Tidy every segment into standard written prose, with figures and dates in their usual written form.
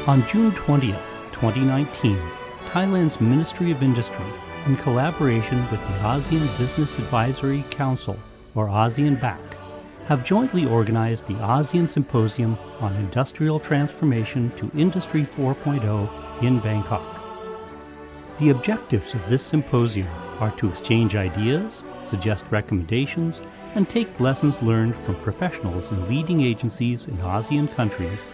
On June 20th, 2019, Thailand's Ministry of Industry, in collaboration with the ASEAN Business Advisory Council, or ASEAN BAC, have jointly organized the ASEAN Symposium on Industrial Transformation to Industry 4.0 in Bangkok. The objectives of this symposium are to exchange ideas, suggest recommendations, and take lessons learned from professionals in leading agencies in ASEAN countries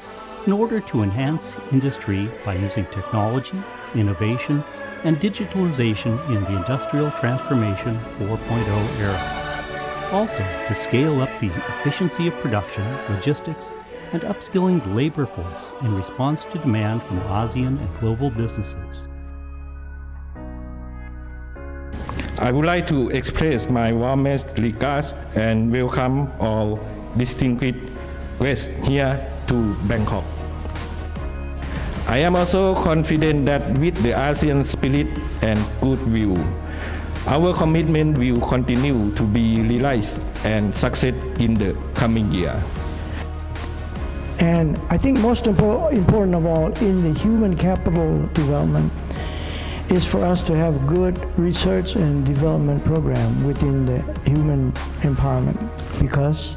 in order to enhance industry by using technology, innovation, and digitalization in the Industrial Transformation 4.0 era. Also, to scale up the efficiency of production, logistics, and upskilling the labor force in response to demand from ASEAN and global businesses. I would like to express my warmest regards and welcome all distinguished guests here to Bangkok. I am also confident that with the ASEAN spirit and goodwill, our commitment will continue to be realized and succeed in the coming year. And I think most important of all in the human capital development is for us to have good research and development program within the human empowerment, because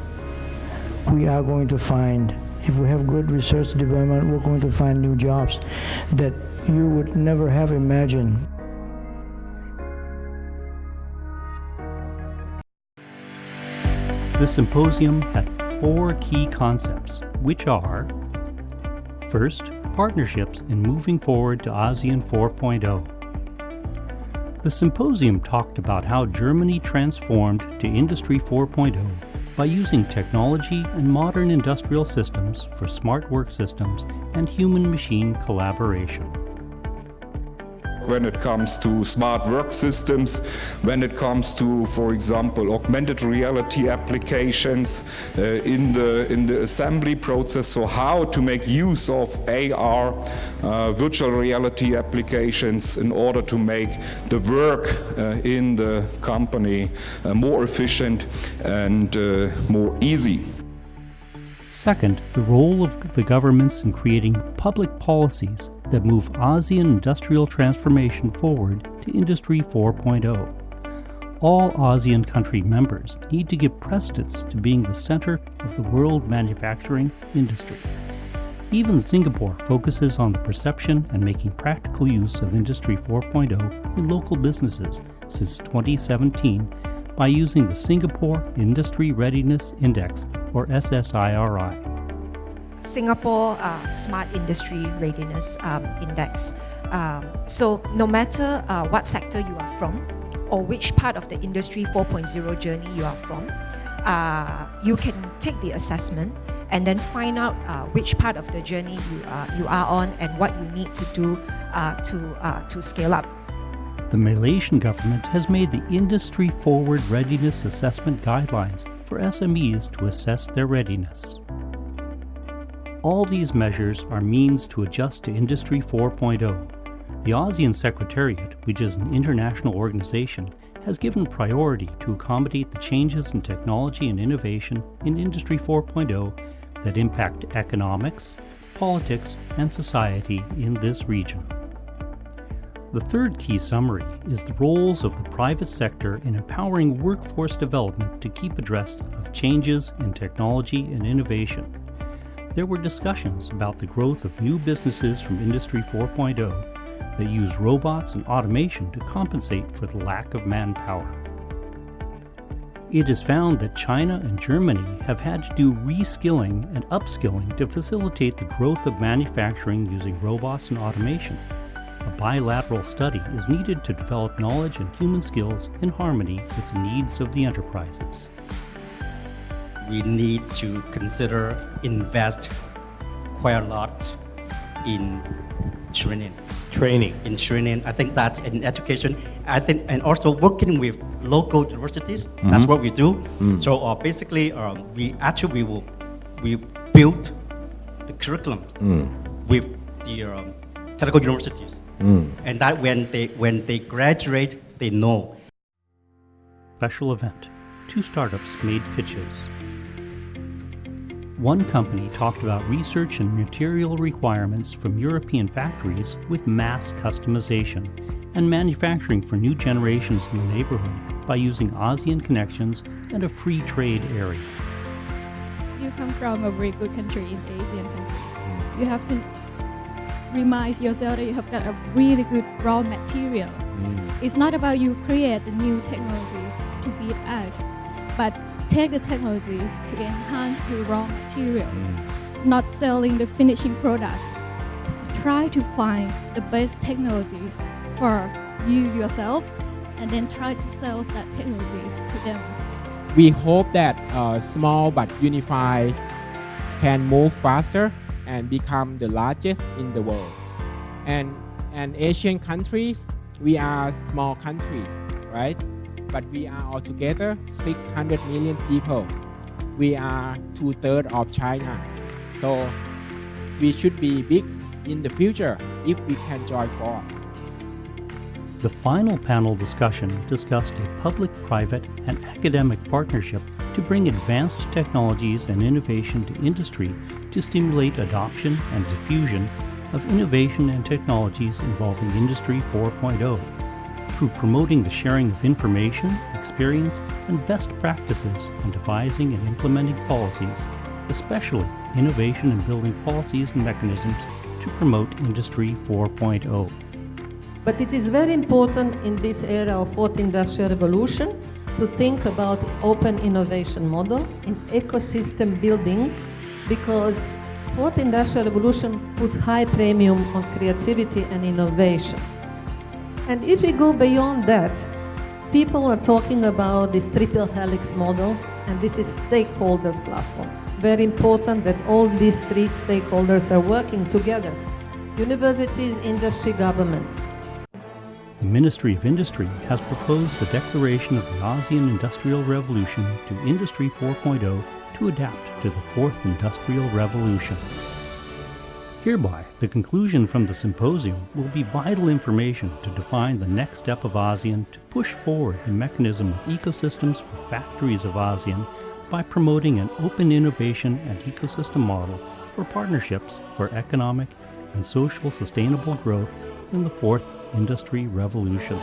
we are going to find, if we have good research development, we're going to find new jobs that you would never have imagined. The symposium had 4 key concepts, which are: first, partnerships in moving forward to ASEAN 4.0. The symposium talked about how Germany transformed to Industry 4.0 by using technology and modern industrial systems for smart work systems and human-machine collaboration. When it comes to smart work systems, when it comes to, for example, augmented reality applications in the assembly process, so how to make use of AR, virtual reality applications in order to make the work in the company more efficient and more easy. Second, the role of the governments in creating public policies that move ASEAN industrial transformation forward to Industry 4.0. All ASEAN country members need to give precedence to being the center of the world manufacturing industry. Even Singapore focuses on the perception and making practical use of Industry 4.0 in local businesses since 2017 by using the Singapore Industry Readiness Index, or SSIRI. Singapore Smart Industry Readiness Index. So no matter what sector you are from or which part of the Industry 4.0 journey you are from, you can take the assessment and then find out which part of the journey you are on and what you need to do to scale up. The Malaysian government has made the Industry Forward Readiness Assessment Guidelines for SMEs to assess their readiness. All these measures are means to adjust to Industry 4.0. The ASEAN Secretariat, which is an international organization, has given priority to accommodate the changes in technology and innovation in Industry 4.0 that impact economics, politics, and society in this region. The third key summary is the roles of the private sector in empowering workforce development to keep abreast of changes in technology and innovation. There were discussions about the growth of new businesses from Industry 4.0 that use robots and automation to compensate for the lack of manpower. It is found that China and Germany have had to do reskilling and upskilling to facilitate the growth of manufacturing using robots and automation. A bilateral study is needed to develop knowledge and human skills in harmony with the needs of the enterprises. We need to consider invest quite a lot in training. In training, I think that's in education. I think, and also working with local universities. That's what we do. So basically, we built the curriculum with the technical universities, and that when they graduate, they know. Special event. 2 startups made pitches. One company talked about research and material requirements from European factories with mass customization and manufacturing for new generations in the neighborhood by using ASEAN connections and a free trade area. You come from a very good country in Asian country. You have to remind yourself that you have got a really good raw material. It's not about you create the new technologies to beat us, but take the technologies to enhance your raw materials, not selling the finishing products. Try to find the best technologies for you yourself and then try to sell that technologies to them. We hope that small but unified can move faster and become the largest in the world. And Asian countries, we are small countries, right? But we are altogether 600 million people. We are 2/3 of China. So we should be big in the future if we can join force. The final panel discussion discussed a public-private and academic partnership to bring advanced technologies and innovation to industry to stimulate adoption and diffusion of innovation and technologies involving Industry 4.0 through promoting the sharing of information, experience, and best practices on devising and implementing policies, especially innovation in building policies and mechanisms to promote Industry 4.0. But it is very important in this era of Fourth Industrial Revolution to think about open innovation model in ecosystem building, because Fourth Industrial Revolution puts high premium on creativity and innovation. And if we go beyond that, people are talking about this triple helix model, and this is stakeholders platform. Very important that all these three stakeholders are working together: universities, industry, government. The Ministry of Industry has proposed the declaration of the ASEAN Industrial Revolution to Industry 4.0 to adapt to the Fourth Industrial Revolution. Hereby, the conclusion from the symposium will be vital information to define the next step of ASEAN to push forward the mechanism of ecosystems for factories of ASEAN by promoting an open innovation and ecosystem model for partnerships for economic and social sustainable growth in the Fourth Industry Revolution.